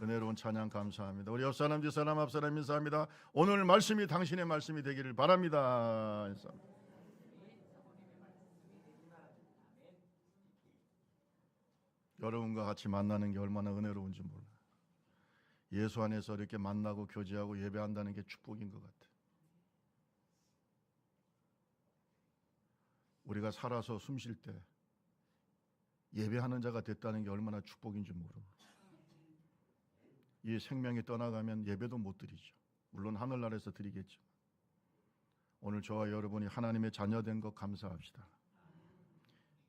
은혜로운 찬양 감사합니다. 우리 옆사람 뒷사람 앞사람 인사합니다. 오늘 말씀이 당신의 말씀이 되기를 바랍니다. 여러분과 같이 만나는 게 얼마나 은혜로운지 몰라요. 예수 안에서 이렇게 만나고 교제하고 예배한다는 게 축복인 것 같아요. 우리가 살아서 숨 쉴 때 예배하는 자가 됐다는 게 얼마나 축복인지 모릅니다. 이 생명이 떠나가면 예배도 못 드리죠. 물론 하늘나라에서 드리겠죠. 오늘 저와 여러분이 하나님의 자녀된 것 감사합시다.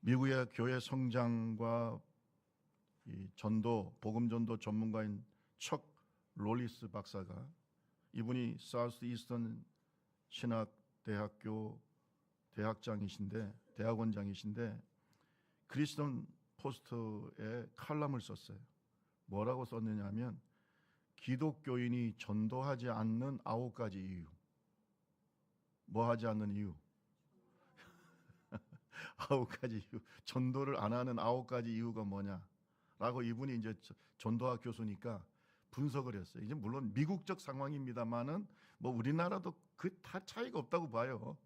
미국의 교회 성장과 이 전도, 복음전도 전문가인 척 롤리스 박사가, 이분이 사우스 이스턴 신학대학교 대학원장이신데 크리스천 포스트에 칼럼을 썼어요. 뭐라고 썼느냐 하면 기독교인이 전도하지 않는 9가지 이유. 뭐 하지 않는 이유? 9가지 이유. 전도를 안 하는 9가지 이유가 뭐냐? 라고 이분이 이제 전도학 교수니까 분석을 했어요. 이제 물론 미국적 상황입니다만은 뭐 우리나라도 그 다 차이가 없다고 봐요.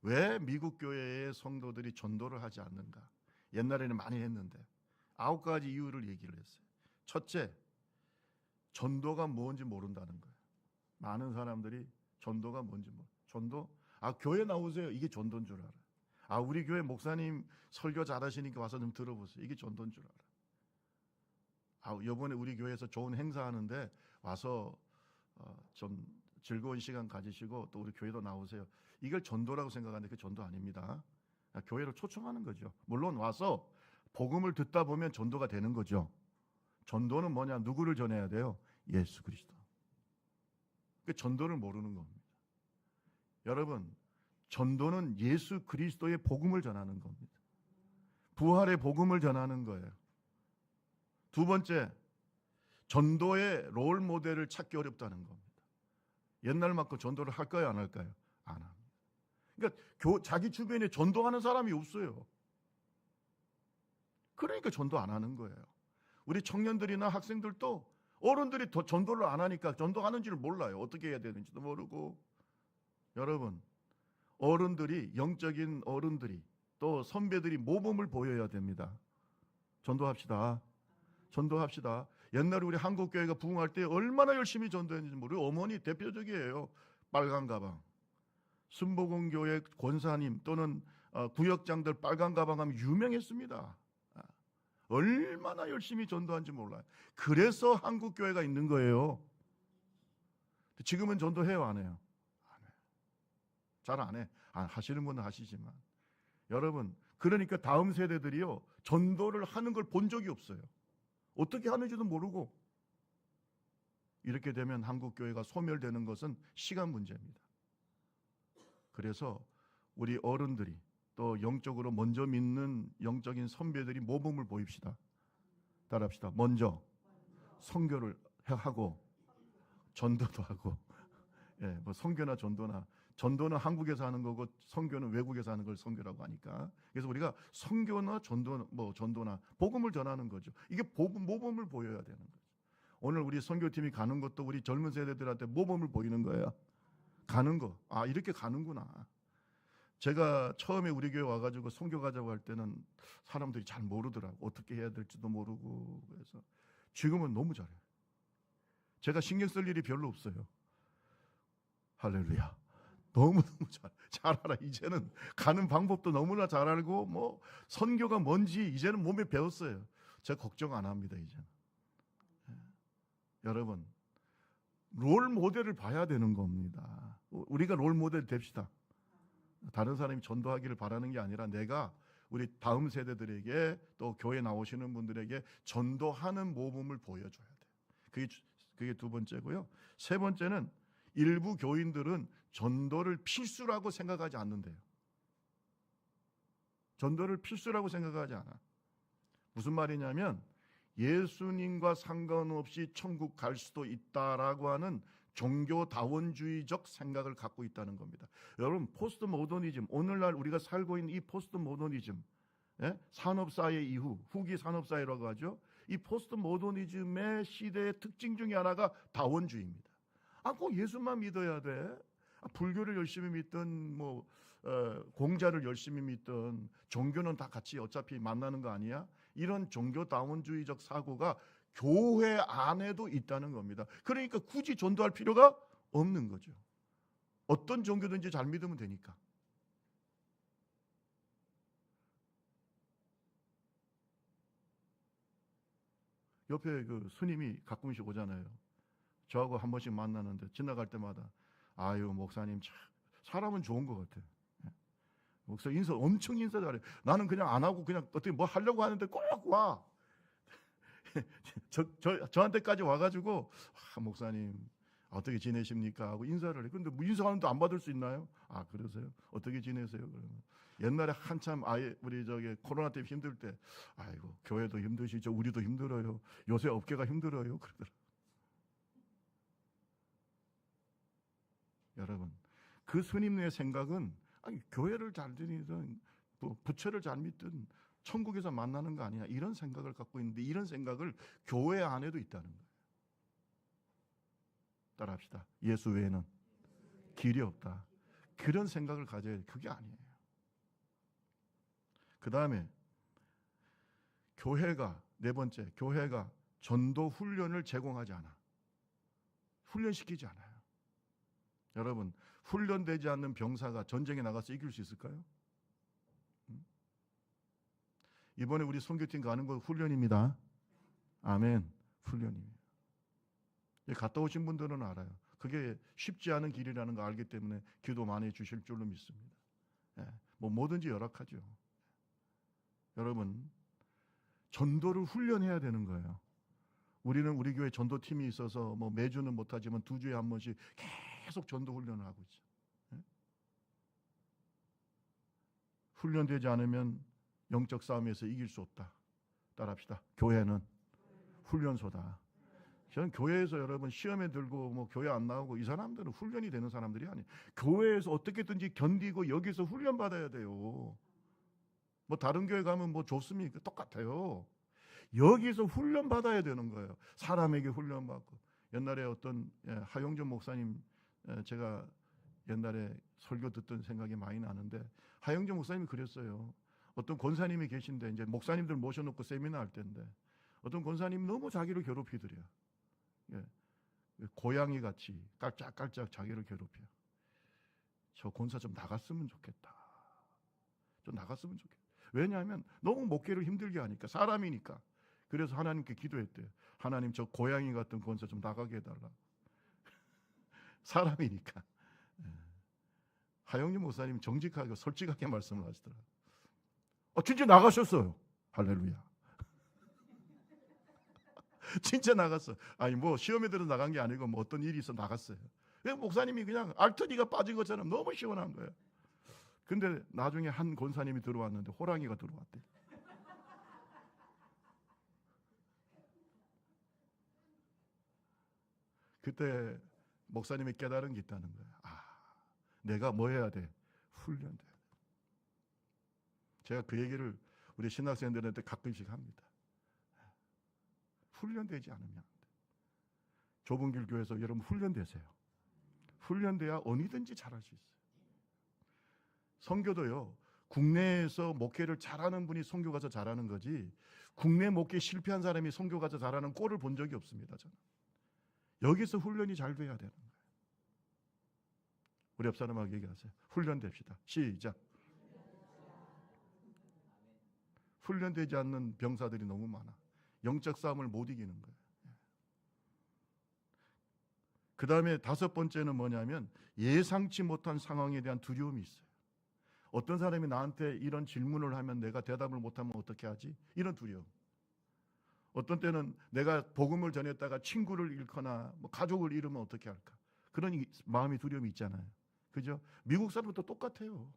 왜 미국 교회의 성도들이 전도를 하지 않는가? 옛날에는 많이 했는데 9가지 이유를 얘기를 했어요. 첫째, 전도가 뭔지 모른다는 거예요. 많은 사람들이 전도가 뭔지 모르. 전도? 교회 나오세요. 이게 전도인 줄 알아. 우리 교회 목사님 설교 잘하시니까 와서 좀 들어보세요. 이게 전도인 줄 알아. 이번에 우리 교회에서 좋은 행사하는데 와서 좀 즐거운 시간 가지시고 또 우리 교회도 나오세요. 이걸 전도라고 생각하는데 그게 전도 아닙니다. 교회로 초청하는 거죠. 물론 와서 복음을 듣다 보면 전도가 되는 거죠. 전도는 뭐냐? 누구를 전해야 돼요? 예수 그리스도. 그 전도를 모르는 겁니다. 여러분, 전도는 예수 그리스도의 복음을 전하는 겁니다. 부활의 복음을 전하는 거예요. 두 번째, 전도의 롤 모델을 찾기 어렵다는 겁니다. 옛날만큼 전도를 할까요? 안 할까요? 안 합니다. 그러니까 자기 주변에 전도하는 사람이 없어요. 그러니까 전도 안 하는 거예요. 우리 청년들이나 학생들도 어른들이 더 전도를 안 하니까 전도하는지를 몰라요. 어떻게 해야 되는지도 모르고. 여러분, 어른들이, 영적인 어른들이 또 선배들이 모범을 보여야 됩니다. 전도합시다. 전도합시다. 옛날에 우리 한국교회가 부흥할 때 얼마나 열심히 전도했는지 모르고 어머니 대표적이에요. 빨간 가방. 순복음교회 권사님 또는 구역장들 빨간 가방 하면 유명했습니다. 얼마나 열심히 전도한지 몰라요. 그래서 한국교회가 있는 거예요. 지금은 전도해요, 안 해요? 안 해요. 잘 안 해. 하시는 분은 하시지만. 여러분, 그러니까 다음 세대들이요, 전도를 하는 걸 본 적이 없어요. 어떻게 하는지도 모르고. 이렇게 되면 한국교회가 소멸되는 것은 시간 문제입니다. 그래서 우리 어른들이 또 영적으로 먼저 믿는 영적인 선배들이 모범을 보입시다. 따라합시다. 먼저 선교를 하고 전도도 하고, 뭐 선교나 전도는 한국에서 하는 거고 선교는 외국에서 하는 걸 선교라고 하니까, 그래서 우리가 선교나 전도나 복음을 전하는 거죠. 이게 모범을 보여야 되는 거죠. 오늘 우리 선교팀이 가는 것도 우리 젊은 세대들한테 모범을 보이는 거예요. 가는 거. 이렇게 가는구나. 제가 처음에 우리 교회 와가지고 선교 가자고 할 때는 사람들이 잘 모르더라고. 어떻게 해야 될지도 모르고. 그래서 지금은 너무 잘해요. 제가 신경 쓸 일이 별로 없어요. 할렐루야. 너무너무 잘 알아. 이제는 가는 방법도 너무나 잘 알고, 선교가 뭔지 이제는 몸에 배웠어요. 제가 걱정 안 합니다, 이제는. 여러분, 롤 모델을 봐야 되는 겁니다. 우리가 롤 모델 됩시다. 다른 사람이 전도하기를 바라는 게 아니라 내가 우리 다음 세대들에게 또 교회 나오시는 분들에게 전도하는 모범을 보여줘야 돼요. 그게 두 번째고요. 세 번째는 일부 교인들은 전도를 필수라고 생각하지 않는데요. 전도를 필수라고 생각하지 않아. 무슨 말이냐면 예수님과 상관없이 천국 갈 수도 있다라고 하는 종교다원주의적 생각을 갖고 있다는 겁니다. 여러분, 포스트 모더니즘, 오늘날 우리가 살고 있는 이 포스트 모더니즘, 산업사회 이후, 후기 산업사회라고 하죠. 이 포스트 모더니즘의 시대의 특징 중에 하나가 다원주의입니다. 꼭 예수만 믿어야 돼. 불교를 열심히 믿든 공자를 열심히 믿든 종교는 다 같이 어차피 만나는 거 아니야? 이런 종교 다원주의적 사고가 교회 안에도 있다는 겁니다. 그러니까 굳이 전도할 필요가 없는 거죠. 어떤 종교든지 잘 믿으면 되니까. 옆에 그 스님이 가끔씩 오잖아요. 저하고 한 번씩 만나는데 지나갈 때마다 아유 목사님 참 사람은 좋은 것 같아. 목사 인사 엄청 인사 잘해. 나는 그냥 안 하고 그냥 어떻게 뭐 하려고 하는데 꼭 와. 저한테까지 와가지고 목사님 어떻게 지내십니까 하고 인사를 해. 근데 뭐 인사하는데 안 받을 수 있나요? 아 그러세요? 어떻게 지내세요? 그러면 옛날에 한참 우리 코로나 때 힘들 때 아이고 교회도 힘드시죠? 우리도 힘들어요. 요새 업계가 힘들어요. 그러더라. 여러분 그 스님의 생각은 교회를 잘 다니든 부처를 잘 믿든 천국에서 만나는 거 아니냐 이런 생각을 갖고 있는데 이런 생각을 교회 안에도 있다는 거예요. 따라합시다. 예수 외에는 길이 없다. 그런 생각을 가져야 돼. 그게 아니에요. 그 다음에 네 번째 교회가 전도 훈련을 제공하지 않아. 훈련시키지 않아요. 여러분 훈련되지 않는 병사가 전쟁에 나가서 이길 수 있을까요? 이번에 우리 선교팀 가는 거 훈련입니다. 아멘. 훈련이에요. 갔다 오신 분들은 알아요. 그게 쉽지 않은 길이라는 거 알기 때문에 기도 많이 해주실 줄로 믿습니다. 뭐든지 열악하죠. 여러분 전도를 훈련해야 되는 거예요. 우리는 우리 교회 전도팀이 있어서 매주는 못하지만 2주에 한 번씩 계속 전도 훈련을 하고 있죠. 훈련되지 않으면 영적 싸움에서 이길 수 없다. 따라합시다. 교회는 훈련소다. 저는 교회에서 여러분 시험에 들고 교회 안 나오고 이 사람들은 훈련이 되는 사람들이 아니에요. 교회에서 어떻게든지 견디고 여기서 훈련 받아야 돼요. 다른 교회 가면 좋습니까? 똑같아요. 여기서 훈련 받아야 되는 거예요. 사람에게 훈련 받고. 옛날에 어떤 하용준 목사님 제가 옛날에 설교 듣던 생각이 많이 나는데 하용준 목사님이 그랬어요. 어떤 권사님이 계신데 이제 목사님들 모셔놓고 세미나 할 때인데 어떤 권사님이 너무 자기를 괴롭히더래요. 고양이 같이 깔짝깔짝 자기를 괴롭혀. 저 권사 좀 나갔으면 좋겠다. 좀 나갔으면 좋겠다. 왜냐하면 너무 목회를 힘들게 하니까 사람이니까. 그래서 하나님께 기도했대요. 하나님 저 고양이 같은 권사 좀 나가게 해달라. 사람이니까. 하영림 목사님 정직하게 솔직하게 말씀을 하시더라고요. 진짜 나가셨어요. 할렐루야. 진짜 나갔어. 시험에 들어 나간 게 아니고 어떤 일이 있어 나갔어요. 목사님이 그냥 알터리가 빠진 것처럼 너무 시원한 거예요. 근데 나중에 한 권사님이 들어왔는데 호랑이가 들어왔대. 그때 목사님이 깨달은 게 있다는 거예요. 내가 뭐 해야 돼? 훈련돼야 돼. 제가 그 얘기를 우리 신학생들한테 가끔씩 합니다. 훈련되지 않으면 안 돼. 좁은 길 교회에서 여러분 훈련되세요. 훈련돼야 어디든지 잘할 수 있어요. 선교도요. 국내에서 목회를 잘하는 분이 선교 가서 잘하는 거지 국내 목회 실패한 사람이 선교 가서 잘하는 꼴을 본 적이 없습니다. 저는. 여기서 훈련이 잘 돼야 되는 거예요. 우리 옆 사람하고 얘기하세요. 훈련됩시다. 시작. 훈련되지 않는 병사들이 너무 많아. 영적 싸움을 못 이기는 거예요. 그 다음에 5번째는 뭐냐면 예상치 못한 상황에 대한 두려움이 있어요. 어떤 사람이 나한테 이런 질문을 하면 내가 대답을 못하면 어떻게 하지? 이런 두려움. 어떤 때는 내가 복음을 전했다가 친구를 잃거나 가족을 잃으면 어떻게 할까? 그런 마음의 두려움이 있잖아요. 그죠? 미국 사람도 똑같아요.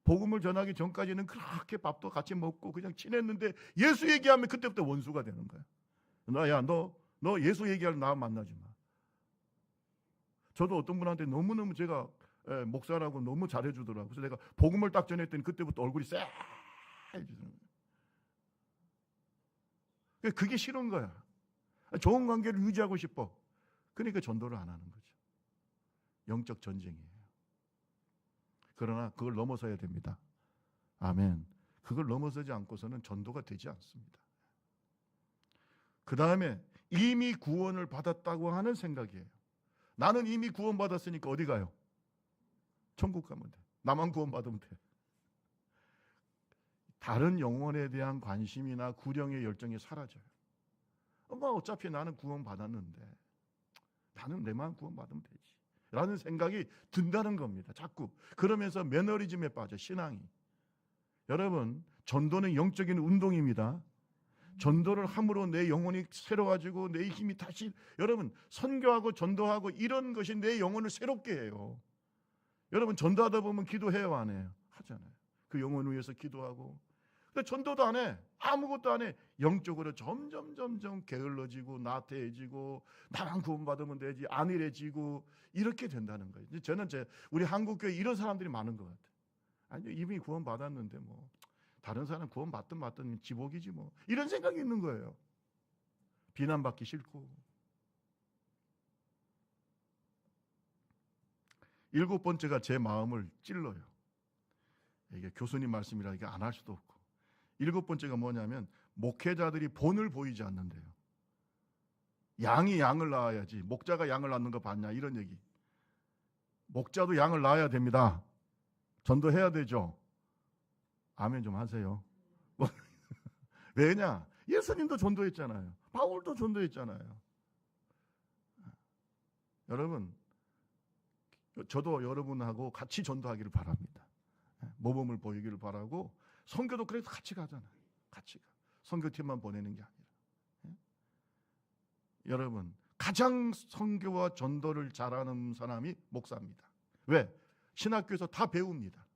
복음을 전하기 전까지는 그렇게 밥도 같이 먹고 그냥 친했는데 예수 얘기하면 그때부터 원수가 되는 거야. 너 예수 얘기할 나 만나지 마. 저도 어떤 분한테 너무너무 제가 목사라고 너무 잘해주더라고요. 그래서 내가 복음을 딱 전했더니 그때부터 얼굴이 쎄해지더라고요. 그게 싫은 거야. 좋은 관계를 유지하고 싶어. 그러니까 전도를 안 하는 거죠. 영적 전쟁이에요. 그러나 그걸 넘어서야 됩니다. 아멘. 그걸 넘어서지 않고서는 전도가 되지 않습니다. 그 다음에 이미 구원을 받았다고 하는 생각이에요. 나는 이미 구원받았으니까 어디 가요? 천국 가면 돼. 나만 구원받으면 돼. 다른 영혼에 대한 관심이나 구령의 열정이 사라져요. 어차피 나는 구원받았는데 나는 내만 구원받으면 되지 라는 생각이 든다는 겁니다. 자꾸. 그러면서 매너리즘에 빠져, 신앙이. 여러분, 전도는 영적인 운동입니다. 전도를 함으로 내 영혼이 새로워지고 내 힘이 다시, 여러분, 선교하고 전도하고 이런 것이 내 영혼을 새롭게 해요. 여러분, 전도하다 보면 기도해요, 안 해요? 하잖아요. 그 영혼을 위해서 기도하고. 근데 전도도 안 해. 아무것도 안 해. 영적으로 점점 게을러지고 나태해지고 나만 구원받으면 되지, 안일해지고 이렇게 된다는 거예요. 저는 우리 한국교회 이런 사람들이 많은 것 같아요. 아니, 이미 구원받았는데 뭐 다른 사람 구원받든 맞든 지복이지 뭐, 이런 생각이 있는 거예요. 비난받기 싫고. 7번째가 제 마음을 찔러요. 이게 교수님 말씀이라 이게 안 할 수도 없고. 7번째가 뭐냐면 목회자들이 본을 보이지 않는데요. 양이 양을 낳아야지, 목자가 양을 낳는 거 봤냐, 이런 얘기. 목자도 양을 낳아야 됩니다. 전도해야 되죠. 아멘 좀 하세요. 왜냐? 예수님도 전도했잖아요. 바울도 전도했잖아요. 여러분, 저도 여러분하고 같이 전도하기를 바랍니다. 모범을 보이기를 바라고, 선교도 그래서 같이 가잖아요. 같이 가. 선교팀만 보내는 게 아니라. 여러분, 가장 선교와 전도를 잘하는 사람이 목사입니다. 왜? 신학교에서 다 배웁니다.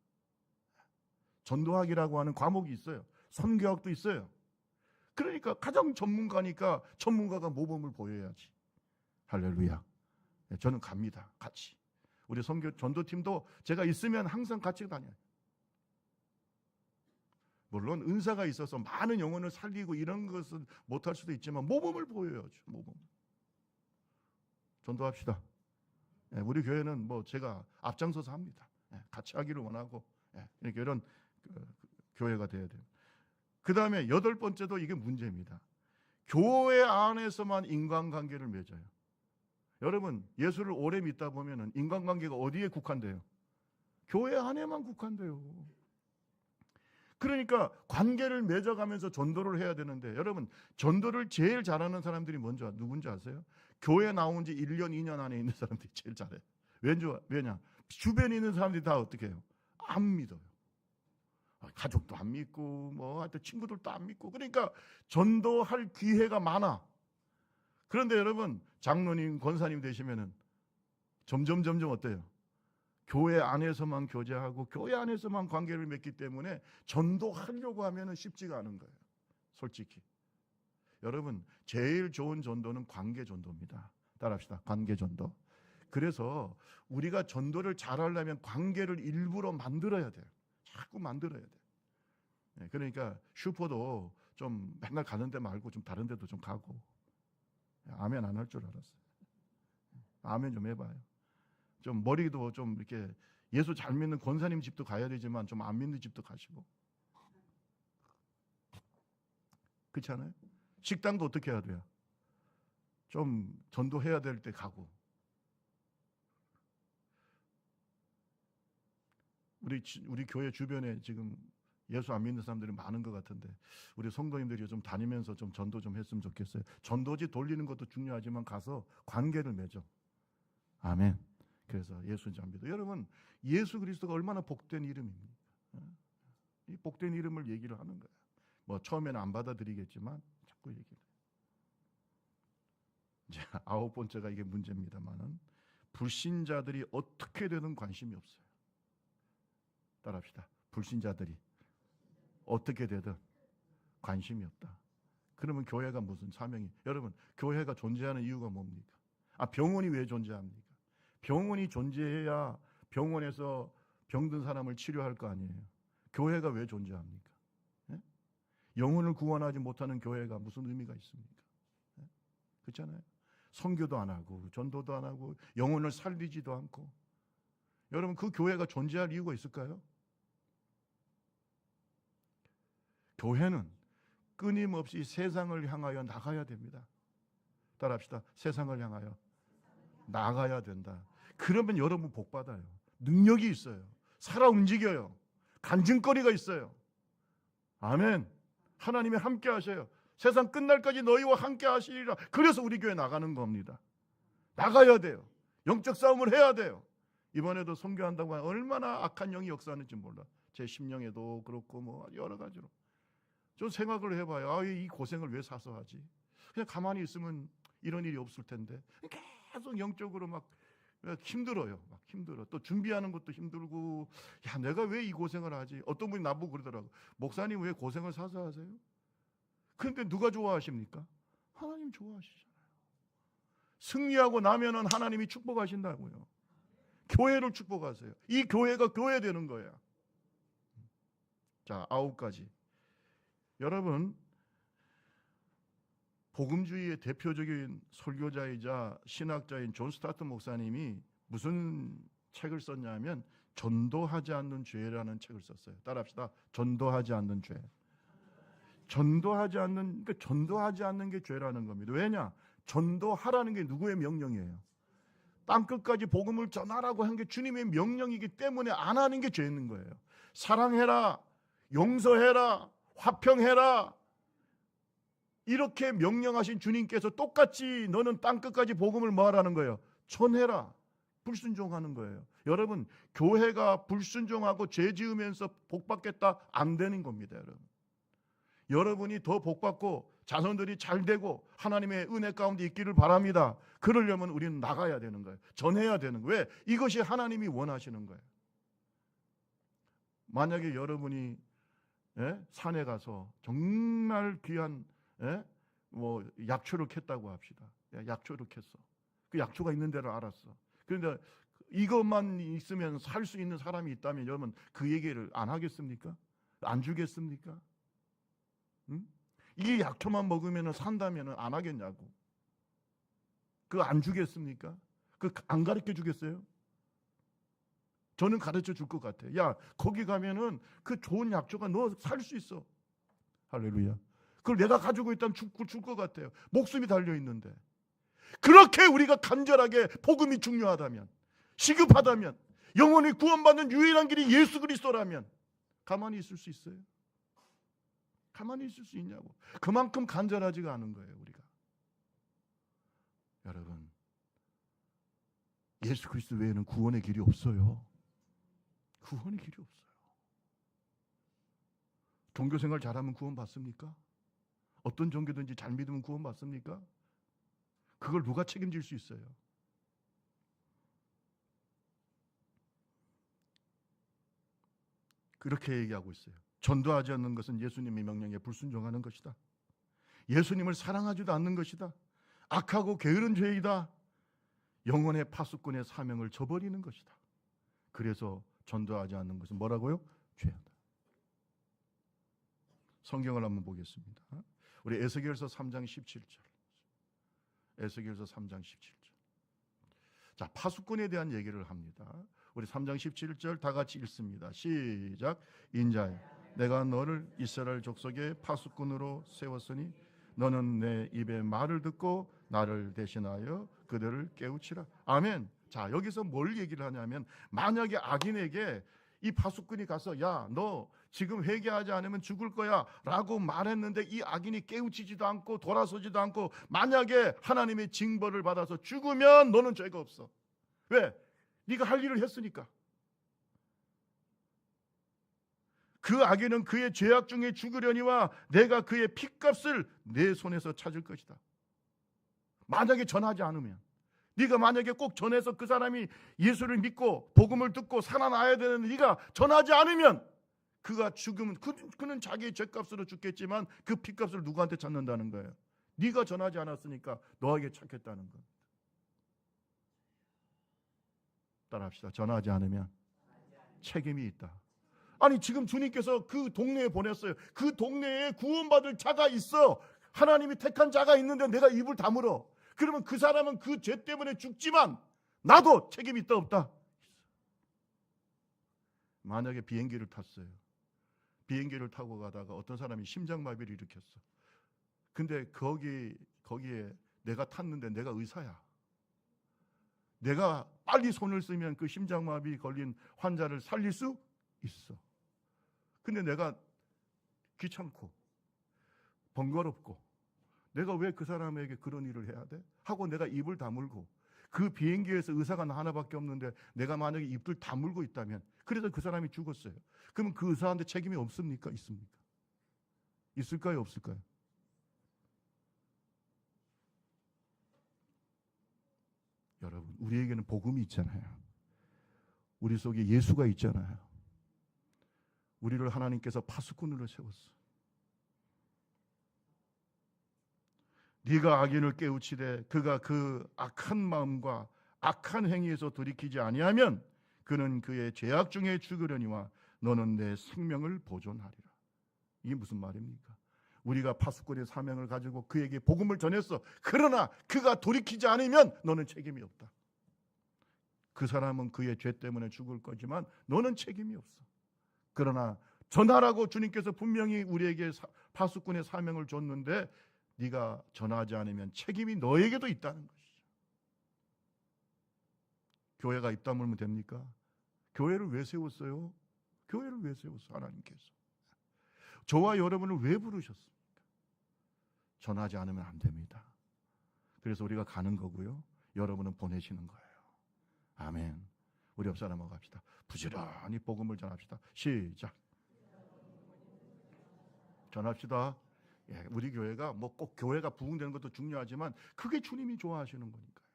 전도학이라고 하는 과목이 있어요. 선교학도 있어요. 그러니까 가장 전문가니까 전문가가 모범을 보여야지. 할렐루야. 저는 갑니다. 같이. 우리 선교 전도팀도 제가 있으면 항상 같이 다녀요. 물론 은사가 있어서 많은 영혼을 살리고 이런 것은 못할 수도 있지만 모범을 보여야죠. 모범. 전도합시다. 우리 교회는 뭐 제가 앞장서서 합니다. 같이 하기를 원하고, 이렇게 이런 교회가 돼야 돼요. 그 다음에 8번째도 이게 문제입니다. 교회 안에서만 인간관계를 맺어요. 여러분, 예수를 오래 믿다 보면은 인간관계가 어디에 국한돼요? 교회 안에만 국한돼요. 그러니까 관계를 맺어가면서 전도를 해야 되는데, 여러분, 전도를 제일 잘하는 사람들이 누군지 아세요? 교회 나온 지 1년, 2년 안에 있는 사람들이 제일 잘해. 왜냐? 주변에 있는 사람들이 다 어떻게 해요? 안 믿어요. 가족도 안 믿고, 뭐, 하여튼 친구들도 안 믿고. 그러니까 전도할 기회가 많아. 그런데 여러분, 장로님, 권사님 되시면은 점점 어때요? 교회 안에서만 교제하고 교회 안에서만 관계를 맺기 때문에 전도하려고 하면은 쉽지가 않은 거예요. 솔직히. 여러분, 제일 좋은 전도는 관계 전도입니다. 따라합시다. 관계 전도. 그래서 우리가 전도를 잘하려면 관계를 일부러 만들어야 돼요. 자꾸 만들어야 돼요. 그러니까 슈퍼도 좀 맨날 가는 데 말고 좀 다른 데도 좀 가고. 아멘 안 할 줄 알았어요. 아멘 좀 해봐요. 좀 머리도 좀 이렇게, 예수 잘 믿는 권사님 집도 가야 되지만 좀 안 믿는 집도 가시고. 그렇지 않아요? 식당도 어떻게 해야 돼요? 좀 전도해야 될 때 가고. 우리 교회 주변에 지금 예수 안 믿는 사람들이 많은 것 같은데, 우리 성도님들이 좀 다니면서 좀 전도 좀 했으면 좋겠어요. 전도지 돌리는 것도 중요하지만 가서 관계를 맺어. 아멘. 그래서 예수인 줄 믿어. 여러분, 예수 그리스도가 얼마나 복된 이름입니까? 이 복된 이름을 얘기를 하는 거예요. 뭐 처음에는 안 받아들이겠지만 자꾸 얘기를. 이제 9번째가 이게 문제입니다만은, 불신자들이 어떻게 되든 관심이 없어요. 따라합시다. 불신자들이 어떻게 되든 관심이 없다. 그러면 교회가 무슨 사명이? 여러분, 교회가 존재하는 이유가 뭡니까? 병원이 왜 존재합니까? 병원이 존재해야 병원에서 병든 사람을 치료할 거 아니에요. 교회가 왜 존재합니까? 영혼을 구원하지 못하는 교회가 무슨 의미가 있습니까? 그렇잖아요. 선교도 안 하고 전도도 안 하고 영혼을 살리지도 않고. 여러분, 그 교회가 존재할 이유가 있을까요? 교회는 끊임없이 세상을 향하여 나가야 됩니다. 따라합시다. 세상을 향하여 나가야 된다. 그러면 여러분 복 받아요. 능력이 있어요. 살아 움직여요. 간증거리가 있어요. 아멘. 하나님이 함께 하셔요. 세상 끝날까지 너희와 함께 하시리라. 그래서 우리 교회 나가는 겁니다. 나가야 돼요. 영적 싸움을 해야 돼요. 이번에도 선교한다고 하면 얼마나 악한 영이 역사하는지 몰라. 제 심령에도 그렇고 뭐 여러 가지로. 좀 생각을 해봐요. 아, 이 고생을 왜 사서 하지? 그냥 가만히 있으면 이런 일이 없을 텐데. 계속 영적으로 막 힘들어요. 막 힘들어. 또 준비하는 것도 힘들고, 야, 내가 왜 이 고생을 하지? 어떤 분이 나보고 그러더라고. 목사님 왜 고생을 사서 하세요? 그런데 누가 좋아하십니까? 하나님 좋아하시잖아요. 승리하고 나면은 하나님이 축복하신다고요. 교회를 축복하세요. 이 교회가 교회 되는 거예요. 자, 9가지. 여러분, 복음주의의 대표적인 설교자이자 신학자인 존 스타트 목사님이 무슨 책을 썼냐면 전도하지 않는 죄라는 책을 썼어요. 따라합시다. 전도하지 않는 죄. 전도하지 않는 게 죄라는 겁니다. 왜냐? 전도하라는 게 누구의 명령이에요? 땅끝까지 복음을 전하라고 한 게 주님의 명령이기 때문에 안 하는 게 죄 있는 거예요. 사랑해라, 용서해라, 화평해라, 이렇게 명령하신 주님께서 똑같이 너는 땅끝까지 복음을 뭐 하라는 거예요? 전해라. 불순종하는 거예요. 여러분, 교회가 불순종하고 죄 지으면서 복 받겠다? 안 되는 겁니다. 여러분이 더 복 받고 자손들이 잘 되고 하나님의 은혜 가운데 있기를 바랍니다. 그러려면 우리는 나가야 되는 거예요. 전해야 되는 거예요. 왜? 이것이 하나님이 원하시는 거예요. 만약에 여러분이 산에 가서 정말 귀한 뭐 약초를 캤다고 합시다. 약초를 캤어. 그 약초가 있는 데를 알았어. 그런데 이것만 있으면 살 수 있는 사람이 있다면 여러분 그 얘기를 안 하겠습니까? 안 주겠습니까? 응? 이 약초만 먹으면 산다면 안 하겠냐고. 그거 안 주겠습니까? 그거 안 가르쳐 주겠어요? 저는 가르쳐 줄 것 같아요. 야, 거기 가면은 그 좋은 약초가 너 살 수 있어. 할렐루야. 그걸 내가 가지고 있다면 줄 것 같아요. 목숨이 달려 있는데. 그렇게 우리가 간절하게 복음이 중요하다면, 시급하다면, 영혼이 구원받는 유일한 길이 예수 그리스도라면 가만히 있을 수 있어요? 가만히 있을 수 있냐고. 그만큼 간절하지가 않은 거예요, 우리가. 여러분, 예수 그리스도 외에는 구원의 길이 없어요. 구원의 길이 없어요. 종교생활 잘하면 구원 받습니까? 어떤 종교든지 잘 믿으면 구원 받습니까? 그걸 누가 책임질 수 있어요? 그렇게 얘기하고 있어요. 전도하지 않는 것은 예수님의 명령에 불순종하는 것이다. 예수님을 사랑하지도 않는 것이다. 악하고 게으른 죄이다. 영혼의 파수꾼의 사명을 저버리는 것이다. 그래서 전도하지 않는 것은 뭐라고요? 죄다. 성경을 한번 보겠습니다. 우리 에스겔서 3장 17절. 에스겔서 3장 17절. 자, 파수꾼에 대한 얘기를 합니다. 우리 3장 17절 다 같이 읽습니다. 시작. 인자야, 내가 너를 이스라엘 족속의 파수꾼으로 세웠으니 너는 내 입의 말을 듣고 나를 대신하여 그들을 깨우치라. 아멘. 자, 여기서 뭘 얘기를 하냐면 만약에 악인에게 이 파수꾼이 가서 야, 너 지금 회개하지 않으면 죽을 거야 라고 말했는데 이 악인이 깨우치지도 않고 돌아서지도 않고 만약에 하나님의 징벌을 받아서 죽으면 너는 죄가 없어. 왜? 네가 할 일을 했으니까. 그 악인은 그의 죄악 중에 죽으려니와 내가 그의 핏값을 내 손에서 찾을 것이다. 만약에 전하지 않으면, 네가 만약에 꼭 전해서 그 사람이 예수를 믿고 복음을 듣고 살아나야 되는 네가 전하지 않으면 그가 죽으면 그는 자기의 죄값으로 죽겠지만 그 핏값을 누구한테 찾는다는 거예요? 네가 전하지 않았으니까 너에게 찾겠다는 겁니다. 따라합시다. 전하지 않으면 책임이 있다. 아니 지금 주님께서 그 동네에 보냈어요. 그 동네에 구원받을 자가 있어. 하나님이 택한 자가 있는데 내가 입을 다물어. 그러면 그 사람은 그 죄 때문에 죽지만 나도 책임이 있다 없다? 만약에 비행기를 탔어요. 비행기를 타고 가다가 어떤 사람이 심장마비를 일으켰어. 근데 거기에 내가 탔는데 내가 의사야. 내가 빨리 손을 쓰면 그 심장마비 걸린 환자를 살릴 수 있어. 근데 내가 귀찮고 번거롭고 내가 왜 그 사람에게 그런 일을 해야 돼? 하고 내가 입을 다물고 그 비행기에서 의사가 하나밖에 없는데 내가 만약에 입을 다물고 있다면, 그래서 그 사람이 죽었어요. 그러면 그 의사한테 책임이 없습니까? 있습니까? 있을까요? 없을까요? 여러분, 우리에게는 복음이 있잖아요. 우리 속에 예수가 있잖아요. 우리를 하나님께서 파수꾼으로 세웠어. 네가 악인을 깨우치되 그가 그 악한 마음과 악한 행위에서 돌이키지 아니하면 그는 그의 죄악 중에 죽으려니와 너는 내 생명을 보존하리라. 이게 무슨 말입니까? 우리가 파수꾼의 사명을 가지고 그에게 복음을 전했어. 그러나 그가 돌이키지 않으면 너는 책임이 없다. 그 사람은 그의 죄 때문에 죽을 거지만 너는 책임이 없어. 그러나 전하라고 주님께서 분명히 우리에게 파수꾼의 사명을 줬는데 네가 전하지 않으면 책임이 너에게도 있다는 것이죠. 교회가 입 다물면 됩니까? 교회를 왜 세웠어요? 교회를 왜 세웠어요? 하나님께서. 저와 여러분을 왜 부르셨습니까? 전하지 않으면 안 됩니다. 그래서 우리가 가는 거고요. 여러분은 보내시는 거예요. 아멘. 우리 옆 사람하고 갑시다. 부지런히 복음을 전합시다. 시작. 전합시다. 예, 우리 교회가 뭐 꼭 교회가 부흥되는 것도 중요하지만 그게 주님이 좋아하시는 거니까요.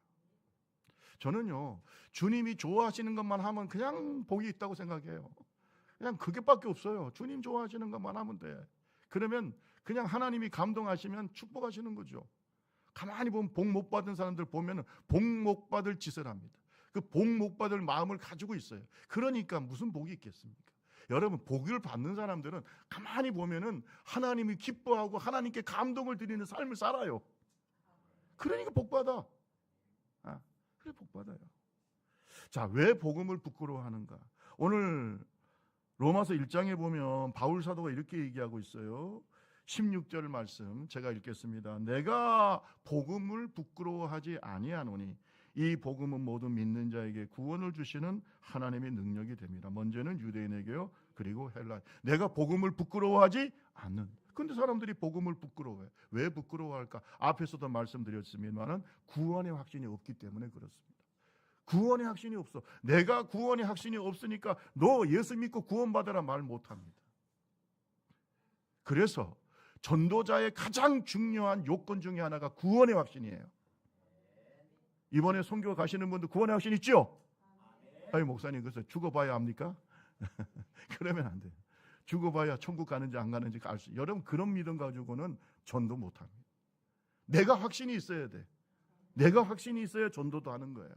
저는요, 주님이 좋아하시는 것만 하면 그냥 복이 있다고 생각해요. 그냥 그게밖에 없어요. 주님 좋아하시는 것만 하면 돼. 그러면 그냥 하나님이 감동하시면 축복하시는 거죠. 가만히 보면 복 못 받은 사람들 보면 복 못 받을 짓을 합니다. 그 복 못 받을 마음을 가지고 있어요. 그러니까 무슨 복이 있겠습니까? 여러분, 복을 받는 사람들은 가만히 보면은 하나님이 기뻐하고 하나님께 감동을 드리는 삶을 살아요. 그러니까 복 받아. 그래, 복 받아요. 자, 왜 복음을 부끄러워하는가? 오늘 로마서 1장에 보면 바울 사도가 이렇게 얘기하고 있어요. 16절 말씀 제가 읽겠습니다. 내가 복음을 부끄러워하지 아니하노니 이 복음은 모든 믿는 자에게 구원을 주시는 하나님의 능력이 됩니다. 먼저는 유대인에게요, 그리고 헬라. 내가 복음을 부끄러워하지 않는. 근데 사람들이 복음을 부끄러워해. 왜 부끄러워할까? 앞에서도 말씀드렸습니다만 구원의 확신이 없기 때문에 그렇습니다. 구원의 확신이 없어. 내가 구원의 확신이 없으니까 너 예수 믿고 구원받아라 말 못합니다. 그래서 전도자의 가장 중요한 요건 중에 하나가 구원의 확신이에요. 이번에 선교 가시는 분들 구원의 확신 있죠? 아니, 목사님 그래서 죽어봐야 합니까? 그러면 안 돼요. 죽어봐야 천국 가는지 안 가는지 알 수. 여러분, 그런 믿음 가지고는 전도 못합니다. 내가 확신이 있어야 돼. 내가 확신이 있어야 전도도 하는 거예요.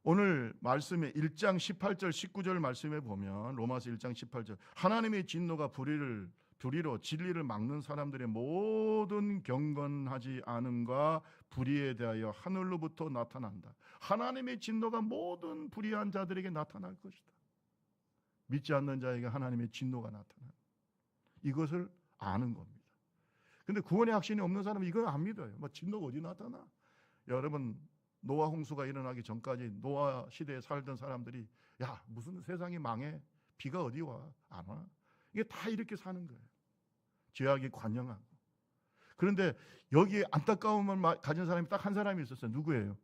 오늘 말씀에 1장 18절 19절 말씀에 보면 로마서 1장 18절 하나님의 진노가 불의로 진리를 막는 사람들의 모든 경건하지 않음과 불의에 대하여 하늘로부터 나타난다. 하나님의 진노가 모든 불의한 자들에게 나타날 것이다. 믿지 않는 자에게 하나님의 진노가 나타나. 이것을 아는 겁니다. 근데 구원의 확신이 없는 사람은 이걸 안 믿어요. 뭐 진노가 어디 나타나? 여러분, 노아 홍수가 일어나기 전까지 노아 시대에 살던 사람들이 야, 무슨 세상이 망해? 비가 어디 와? 안 와? 이게 다 이렇게 사는 거예요. 죄악이 관영하고. 그런데 여기에 안타까움을 가진 사람이 딱 한 사람이 있었어요. 누구예요?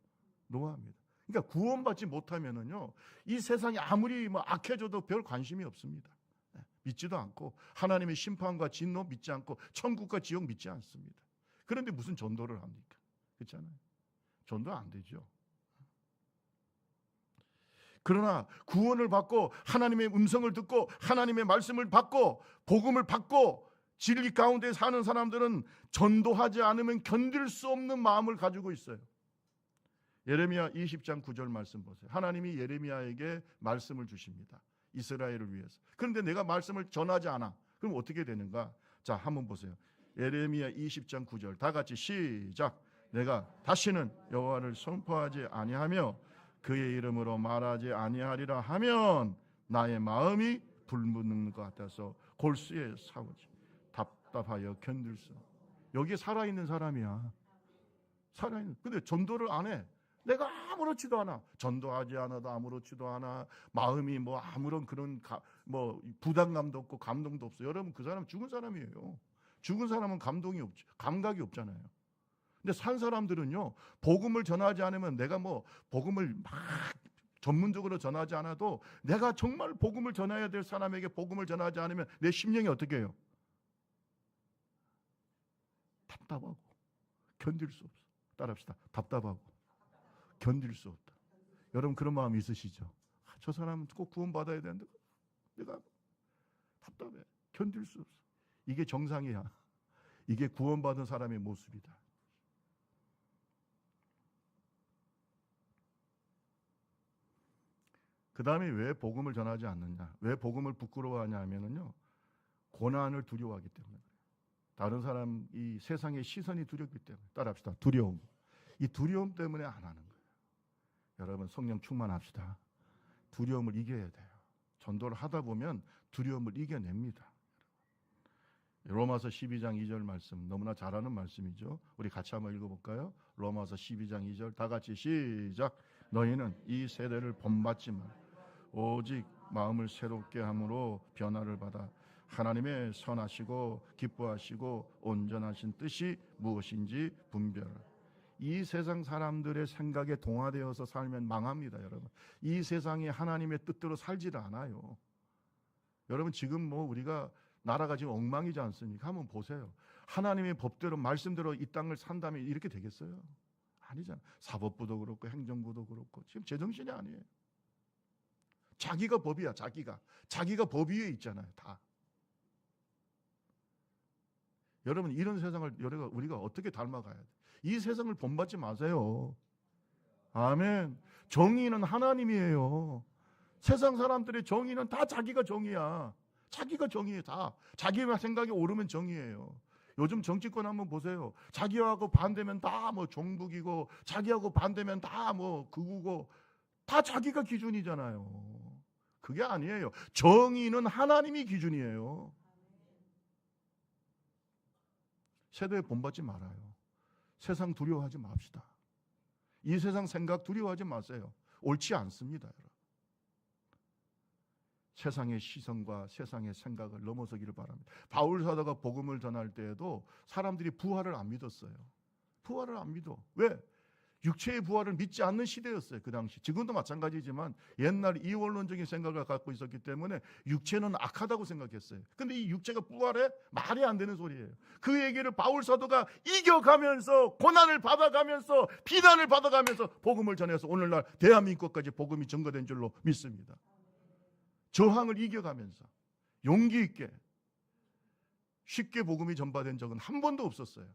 노아입니다. 그러니까 구원받지 못하면은요, 이 세상이 아무리 뭐 악해져도 별 관심이 없습니다. 믿지도 않고 하나님의 심판과 진노 믿지 않고 천국과 지옥 믿지 않습니다. 그런데 무슨 전도를 합니까? 그렇잖아요. 전도 안 되죠. 그러나 구원을 받고 하나님의 음성을 듣고 하나님의 말씀을 받고 복음을 받고 진리 가운데 사는 사람들은 전도하지 않으면 견딜 수 없는 마음을 가지고 있어요. 예레미야 20장 9절 말씀 보세요. 하나님이 예레미야에게 말씀을 주십니다. 이스라엘을 위해서. 그런데 내가 말씀을 전하지 않아. 그럼 어떻게 되는가? 자, 한번 보세요. 예레미야 20장 9절 다 같이 시작. 내가 다시는 여호와를 선포하지 아니하며 그의 이름으로 말하지 아니하리라 하면 나의 마음이 불붙는 것 같아서 골수에 사오지 답답하여 견딜 수. 여기에 살아있는 사람이야. 살아있는. 근데 전도를 안 해. 내가 아무렇지도 않아. 전도하지 않아도 아무렇지도 않아. 마음이 뭐 아무런 그런 뭐 부담감도 없고 감동도 없어. 여러분 그 사람 죽은 사람이에요. 죽은 사람은 감동이 없지. 감각이 없잖아요. 근데 산 사람들은요, 복음을 전하지 않으면 내가 뭐 복음을 막 전문적으로 전하지 않아도 내가 정말 복음을 전해야 될 사람에게 복음을 전하지 않으면 내 심령이 어떻게 해요? 답답하고 견딜 수 없어. 따라합시다. 답답하고 견딜 수 없다. 여러분 그런 마음 있으시죠? 저 사람은 꼭 구원받아야 되는데 내가 답답해. 견딜 수 없어. 이게 정상이야. 이게 구원받은 사람의 모습이다. 그 다음에 왜 복음을 전하지 않느냐? 왜 복음을 부끄러워하냐 하면은요, 고난을 두려워하기 때문에 그래요. 다른 사람, 이 세상의 시선이 두렵기 때문에. 따라합시다. 두려움. 이 두려움 때문에 안 하는 거예요. 여러분 성령 충만합시다. 두려움을 이겨야 돼요. 전도를 하다 보면 두려움을 이겨냅니다. 로마서 12장 2절 말씀 너무나 잘 아는 말씀이죠. 우리 같이 한번 읽어볼까요? 로마서 12장 2절 다 같이 시작. 너희는 이 세대를 본받지 말 오직 마음을 새롭게 함으로 변화를 받아 하나님의 선하시고 기뻐하시고 온전하신 뜻이 무엇인지 분별하라. 이 세상 사람들의 생각에 동화되어서 살면 망합니다. 여러분 이 세상이 하나님의 뜻대로 살지를 않아요. 여러분 지금 뭐 우리가 나라가 지금 엉망이지 않습니까? 한번 보세요. 하나님의 법대로 말씀대로 이 땅을 산다면 이렇게 되겠어요? 아니잖아. 사법부도 그렇고 행정부도 그렇고 지금 제정신이 아니에요. 자기가 법이야. 자기가 법 위에 있잖아요. 다. 여러분 이런 세상을 우리가 어떻게 닮아가야 돼? 이 세상을 본받지 마세요. 아멘. 정의는 하나님이에요. 세상 사람들의 정의는 다 자기가 정의야. 자기가 정의해. 다 자기의 생각이 옳으면 정의예요. 요즘 정치권 한번 보세요. 자기하고 반대면 다 뭐 종북이고 자기하고 반대면 다 뭐 극우고 다 자기가 기준이잖아요. 그게 아니에요. 정의는 하나님이 기준이에요. 세대에 본받지 말아요. 세상 두려워하지 맙시다. 이 세상 생각 두려워하지 마세요. 옳지 않습니다. 여러분. 세상의 시선과 세상의 생각을 넘어서기를 바랍니다. 바울 사도가 복음을 전할 때에도 사람들이 부활을 안 믿었어요. 부활을 안 믿어. 왜? 육체의 부활을 믿지 않는 시대였어요. 그 당시. 지금도 마찬가지지만 옛날 이원론적인 생각을 갖고 있었기 때문에 육체는 악하다고 생각했어요. 근데 이 육체가 부활해? 말이 안 되는 소리예요. 그 얘기를 바울 사도가 이겨가면서 고난을 받아가면서 비난을 받아가면서 복음을 전해서 오늘날 대한민국까지 복음이 전거된 줄로 믿습니다. 저항을 이겨가면서 용기 있게 쉽게 복음이 전파된 적은 한 번도 없었어요.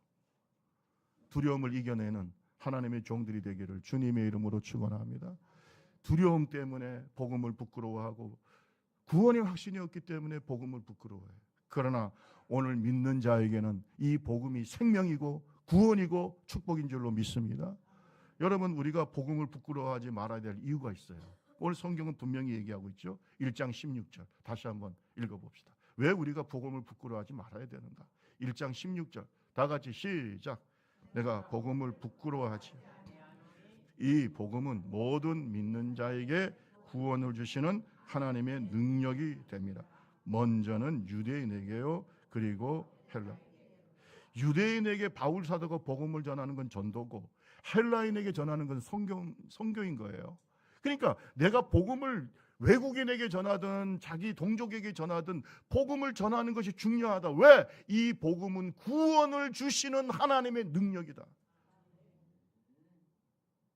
두려움을 이겨내는 하나님의 종들이 되기를 주님의 이름으로 축원합니다. 두려움 때문에 복음을 부끄러워하고 구원의 확신이 없기 때문에 복음을 부끄러워해요. 그러나 오늘 믿는 자에게는 이 복음이 생명이고 구원이고 축복인 줄로 믿습니다. 여러분 우리가 복음을 부끄러워하지 말아야 될 이유가 있어요. 오늘 성경은 분명히 얘기하고 있죠. 1장 16절 다시 한번 읽어봅시다. 왜 우리가 복음을 부끄러워하지 말아야 되는가? 1장 16절 다 같이 시작. 내가 복음을 부끄러워하지. 이 복음은 모든 믿는 자에게 구원을 주시는 하나님의 능력이 됩니다. 먼저는 유대인에게요. 그리고 헬라. 유대인에게 바울 사도가 복음을 전하는 건 전도고 헬라인에게 전하는 건 선교인 거예요. 그러니까 내가 복음을 외국인에게 전하든 자기 동족에게 전하든 복음을 전하는 것이 중요하다. 왜? 이 복음은 구원을 주시는 하나님의 능력이다.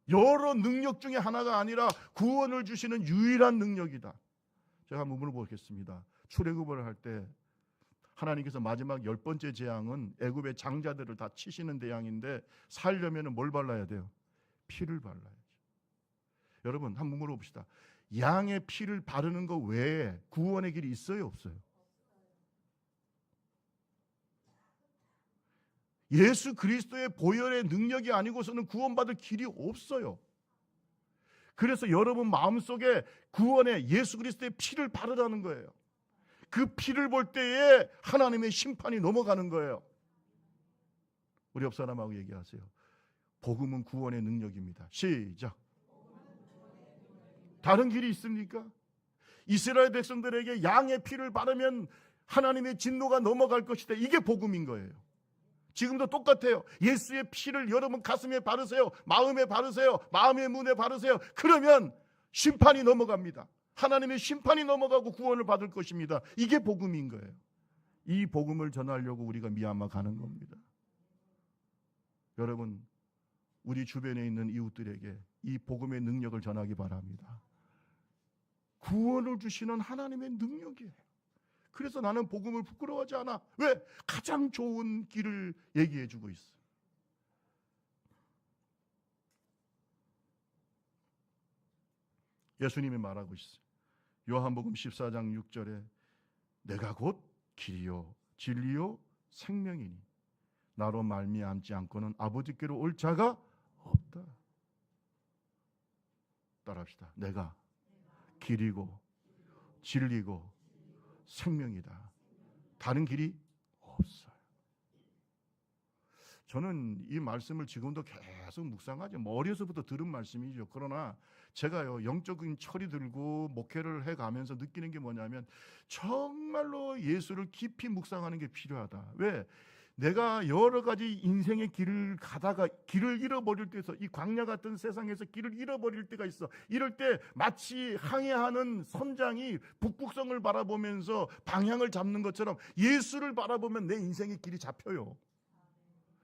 여러 능력 중에 하나가 아니라 구원을 주시는 유일한 능력이다. 제가 한번 물어보겠습니다. 출애굽을 할 때 하나님께서 마지막 10번째 재앙은 애굽의 장자들을 다 치시는 재앙인데 살려면 뭘 발라야 돼요? 피를 발라야죠. 여러분 한번 물어봅시다. 양의 피를 바르는 것 외에 구원의 길이 있어요, 없어요? 예수 그리스도의 보혈의 능력이 아니고서는 구원받을 길이 없어요. 그래서 여러분 마음속에 구원의 예수 그리스도의 피를 바르라는 거예요. 그 피를 볼 때에 하나님의 심판이 넘어가는 거예요. 우리 옆 사람하고 얘기하세요. 복음은 구원의 능력입니다. 시작. 다른 길이 있습니까? 이스라엘 백성들에게 양의 피를 바르면 하나님의 진노가 넘어갈 것이다. 이게 복음인 거예요. 지금도 똑같아요. 예수의 피를 여러분 가슴에 바르세요. 마음에 바르세요. 마음의 문에 바르세요. 그러면 심판이 넘어갑니다. 하나님의 심판이 넘어가고 구원을 받을 것입니다. 이게 복음인 거예요. 이 복음을 전하려고 우리가 미얀마 가는 겁니다. 여러분, 우리 주변에 있는 이웃들에게 이 복음의 능력을 전하기 바랍니다. 구원을 주시는 하나님의 능력이에요. 그래서 나는 복음을 부끄러워하지 않아. 왜? 가장 좋은 길을 얘기해 주고 있어. 예수님이 말하고 있어요. 요한복음 14장 6절에 내가 곧 길이요 진리요 생명이니 나로 말미암지 않고는 아버지께로 올 자가 없다. 따라합시다. 내가 길이고 진리고 생명이다. 다른 길이 없어요. 저는 이 말씀을 지금도 계속 묵상하죠. 어려서부터 들은 말씀이죠. 그러나 제가요 영적인 철이 들고 목회를 해가면서 느끼는 게 뭐냐면 정말로 예수를 깊이 묵상하는 게 필요하다. 왜? 내가 여러 가지 인생의 길을 가다가 길을 잃어버릴 때에서 이 광야 같은 세상에서 길을 잃어버릴 때가 있어. 이럴 때 마치 항해하는 선장이 북극성을 바라보면서 방향을 잡는 것처럼 예수를 바라보면 내 인생의 길이 잡혀요.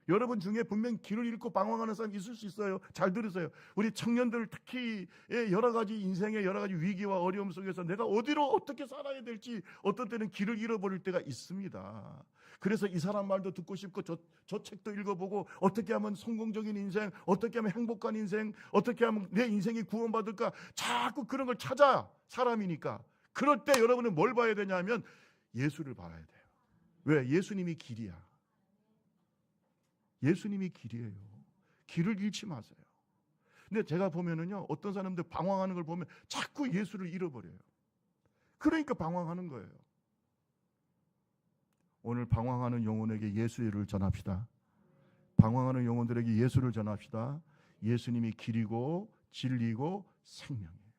여러분 중에 분명 길을 잃고 방황하는 사람 있을 수 있어요. 잘 들으세요. 우리 청년들 특히 여러 가지 인생의 여러 가지 위기와 어려움 속에서 내가 어디로 어떻게 살아야 될지 어떤 때는 길을 잃어버릴 때가 있습니다. 그래서 이 사람 말도 듣고 싶고 저 책도 읽어보고 어떻게 하면 성공적인 인생, 어떻게 하면 행복한 인생, 어떻게 하면 내 인생이 구원받을까 자꾸 그런 걸 찾아. 사람이니까. 그럴 때 여러분은 뭘 봐야 되냐면 예수를 봐야 돼요. 왜? 예수님이 길이야. 예수님이 길이에요. 길을 잃지 마세요. 근데 제가 보면은요, 어떤 사람들 방황하는 걸 보면 자꾸 예수를 잃어버려요. 그러니까 방황하는 거예요. 오늘 방황하는 영혼에게 예수를 전합시다. 방황하는 영혼들에게 예수를 전합시다. 예수님이 길이고 진리고 생명이에요.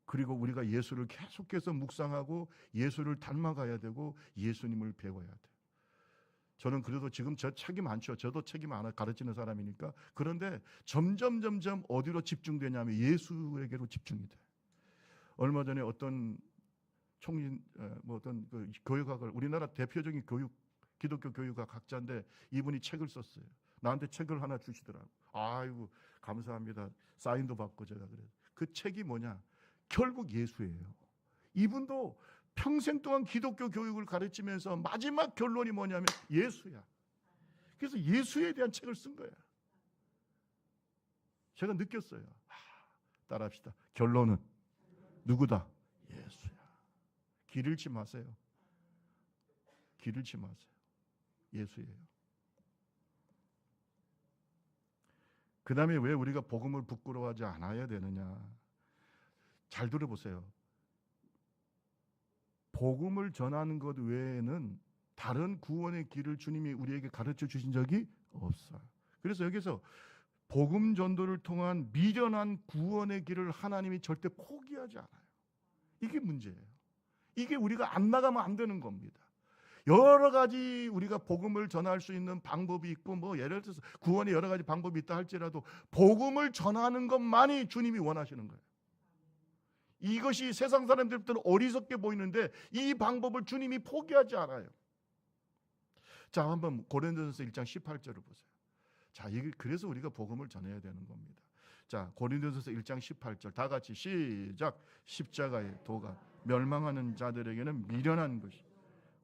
그리고 우리가 예수를 계속해서 묵상하고 예수를 닮아가야 되고 예수님을 배워야 돼요. 저는 그래도 지금 저 책이 많죠. 저도 책이 많아 가르치는 사람이니까. 그런데 점점 어디로 집중되냐면 예수에게로 집중이 돼. 얼마 전에 어떤 어떤 그 교육학을 우리나라 대표적인 기독교 교육학 학자인데 이분이 책을 썼어요. 나한테 책을 하나 주시더라고. 아이고 감사합니다. 사인도 받고 제가 그래요. 그 책이 뭐냐? 결국 예수예요. 이분도 평생 동안 기독교 교육을 가르치면서 마지막 결론이 뭐냐면 예수야. 그래서 예수에 대한 책을 쓴 거야. 제가 느꼈어요. 따라합시다. 결론은 누구다? 예수야. 길 잃지 마세요. 길 잃지 마세요. 예수예요. 그 다음에 왜 우리가 복음을 부끄러워하지 않아야 되느냐? 잘 들어보세요. 복음을 전하는 것 외에는 다른 구원의 길을 주님이 우리에게 가르쳐 주신 적이 없어요. 그래서 여기서 복음 전도를 통한 미련한 구원의 길을 하나님이 절대 포기하지 않아요. 이게 문제예요. 이게 우리가 안 나가면 안 되는 겁니다. 여러 가지 우리가 복음을 전할 수 있는 방법이 있고 뭐 예를 들어서 구원의 여러 가지 방법이 있다 할지라도 복음을 전하는 것만이 주님이 원하시는 거예요. 이것이 세상 사람들부터는 어리석게 보이는데 이 방법을 주님이 포기하지 않아요. 자, 한번 고린도전서 1장 18절을 보세요. 자, 이게 그래서 우리가 복음을 전해야 되는 겁니다. 자, 고린도전서 1장 18절 다 같이 시작. 십자가의 도가 멸망하는 자들에게는 미련한 것이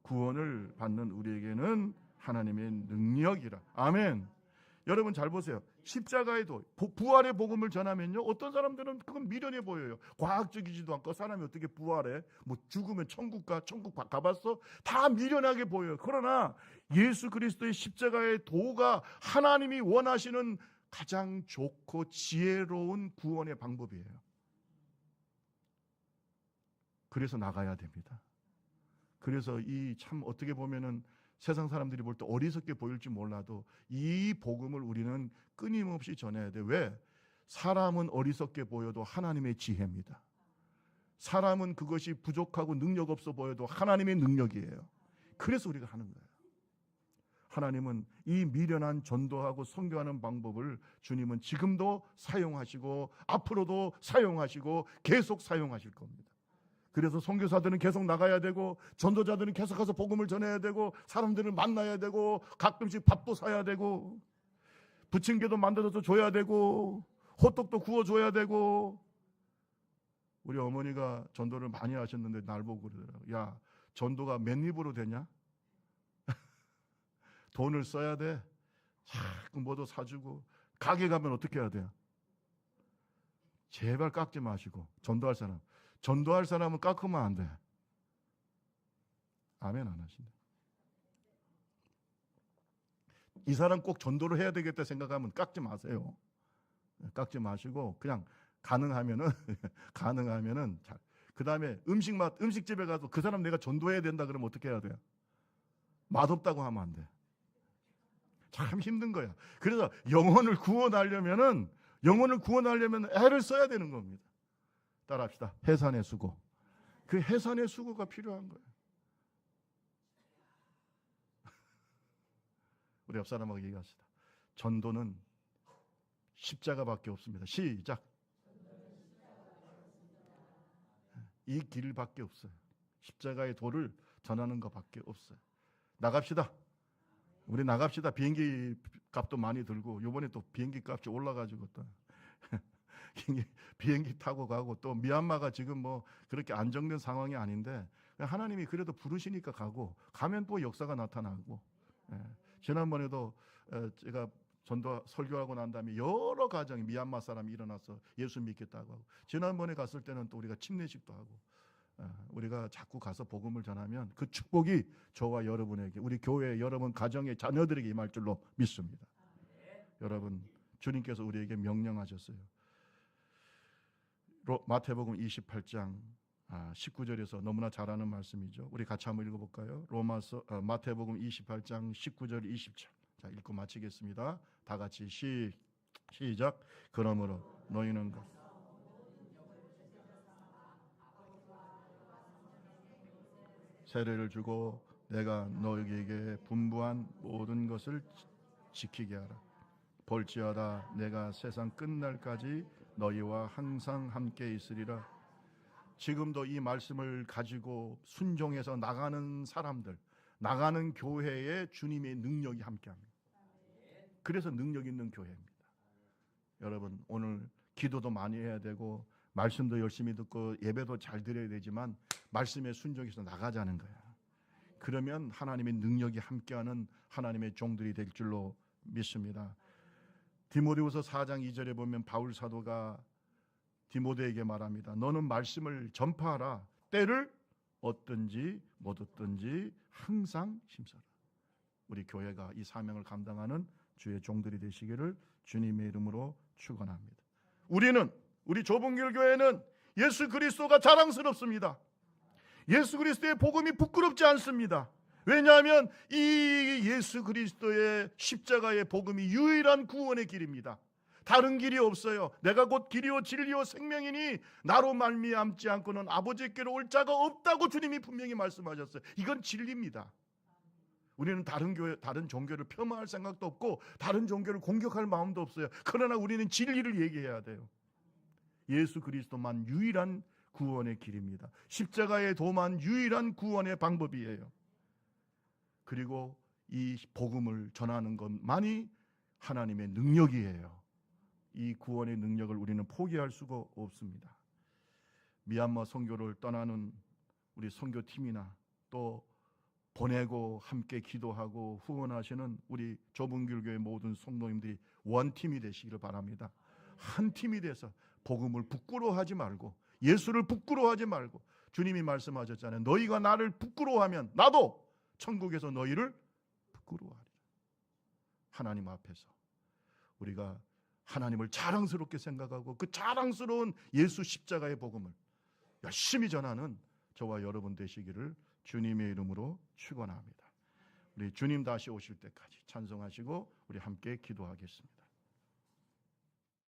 구원을 받는 우리에게는 하나님의 능력이라. 아멘. 여러분 잘 보세요. 십자가의 도, 부활의 복음을 전하면요, 어떤 사람들은 그건 미련해 보여요. 과학적이지도 않고 사람이 어떻게 부활해? 뭐 죽으면 천국 가봤어? 다 미련하게 보여요. 그러나 예수 그리스도의 십자가의 도가 하나님이 원하시는 가장 좋고 지혜로운 구원의 방법이에요. 그래서 나가야 됩니다. 그래서 이 참 어떻게 보면은 세상 사람들이 볼 때 어리석게 보일지 몰라도 이 복음을 우리는 끊임없이 전해야 돼. 왜? 사람은 어리석게 보여도 하나님의 지혜입니다. 사람은 그것이 부족하고 능력 없어 보여도 하나님의 능력이에요. 그래서 우리가 하는 거예요. 하나님은 이 미련한 전도하고 선교하는 방법을 주님은 지금도 사용하시고 앞으로도 사용하시고 계속 사용하실 겁니다. 그래서 선교사들은 계속 나가야 되고 전도자들은 계속 가서 복음을 전해야 되고 사람들을 만나야 되고 가끔씩 밥도 사야 되고 부침개도 만들어서 줘야 되고 호떡도 구워줘야 되고. 우리 어머니가 전도를 많이 하셨는데 날 보고 그러더라고요. 야, 전도가 맨입으로 되냐? 돈을 써야 돼. 자꾸 뭐도 사주고. 가게 가면 어떻게 해야 돼요? 제발 깎지 마시고. 전도할 사람은 깎으면 안 돼. 아멘 안 하신다. 이 사람 꼭 전도를 해야 되겠다 생각하면 깎지 마세요. 깎지 마시고 그냥 가능하면은 그 다음에 음식집에 가서 그 사람 내가 전도해야 된다 그러면 어떻게 해야 돼요? 맛없다고 하면 안 돼. 참 힘든 거야. 그래서 영혼을 구원하려면 애를 써야 되는 겁니다. 따라합시다. 해산의 수고. 그 해산의 수고가 필요한 거예요. 우리 옆 사람하고 얘기합시다. 전도는 십자가밖에 없습니다. 시작. 이 길밖에 없어요. 십자가의 도를 전하는 것밖에 없어요. 나갑시다. 우리 나갑시다. 비행기 값도 많이 들고 이번에 또 비행기 값이 올라가지고 또 비행기 타고 가고 또 미얀마가 지금 뭐 그렇게 안정된 상황이 아닌데 하나님이 그래도 부르시니까 가면 또 역사가 나타나고. 지난번에도 제가 전도 설교하고 난 다음에 여러 가정이 미얀마 사람이 일어나서 예수 믿겠다고 하고, 지난번에 갔을 때는 또 우리가 침례식도 하고, 우리가 자꾸 가서 복음을 전하면 그 축복이 저와 여러분에게, 우리 교회 여러분 가정의 자녀들에게 임할 줄로 믿습니다. 여러분, 주님께서 우리에게 명령하셨어요. 마태복음 28장 19절에서 너무나 잘 아는 말씀이죠. 우리 같이 한번 읽어볼까요? 마태복음 28장 19절 20절. 자, 읽고 마치겠습니다. 다 같이 시작. 그러므로 너희는 세례를 주고 내가 너희에게 분부한 모든 것을 지키게 하라. 볼지어다 내가 세상 끝날까지 너희와 항상 함께 있으리라. 지금도 이 말씀을 가지고 순종해서 나가는 사람들, 나가는 교회에 주님의 능력이 함께합니다. 그래서 능력 있는 교회입니다. 여러분, 오늘 기도도 많이 해야 되고 말씀도 열심히 듣고 예배도 잘 드려야 되지만 말씀에 순종해서 나가자는 거야. 그러면 하나님의 능력이 함께하는 하나님의 종들이 될 줄로 믿습니다. 디모데후서 4장 2절에 보면 바울 사도가 디모데에게 말합니다. 너는 말씀을 전파하라. 때를 얻든지 못 얻든지 항상 심사라. 우리 교회가 이 사명을 감당하는 주의 종들이 되시기를 주님의 이름으로 축원합니다. 우리 좁은길 교회는 예수 그리스도가 자랑스럽습니다. 예수 그리스도의 복음이 부끄럽지 않습니다. 왜냐하면 이 예수 그리스도의 십자가의 복음이 유일한 구원의 길입니다. 다른 길이 없어요. 내가 곧 길이요 진리요 생명이니 나로 말미암지 않고는 아버지께로 올 자가 없다고 주님이 분명히 말씀하셨어요. 이건 진리입니다. 우리는 다른 종교를 폄하할 생각도 없고 다른 종교를 공격할 마음도 없어요. 그러나 우리는 진리를 얘기해야 돼요. 예수 그리스도만 유일한 구원의 길입니다. 십자가의 도만 유일한 구원의 방법이에요. 그리고 이 복음을 전하는 것만이 하나님의 능력이에요. 이 구원의 능력을 우리는 포기할 수가 없습니다. 미얀마 선교를 떠나는 우리 선교팀이나 또 보내고 함께 기도하고 후원하시는 우리 좁은길교회 모든 성도님들이 원팀이 되시기를 바랍니다. 한 팀이 돼서 복음을 부끄러워하지 말고, 예수를 부끄러워하지 말고, 주님이 말씀하셨잖아요. 너희가 나를 부끄러워하면 나도 천국에서 너희를 부끄러워하리라. 하나님 앞에서 우리가 하나님을 자랑스럽게 생각하고 그 자랑스러운 예수 십자가의 복음을 열심히 전하는 저와 여러분 되시기를 주님의 이름으로 축원합니다. 우리 주님 다시 오실 때까지 찬송하시고 우리 함께 기도하겠습니다.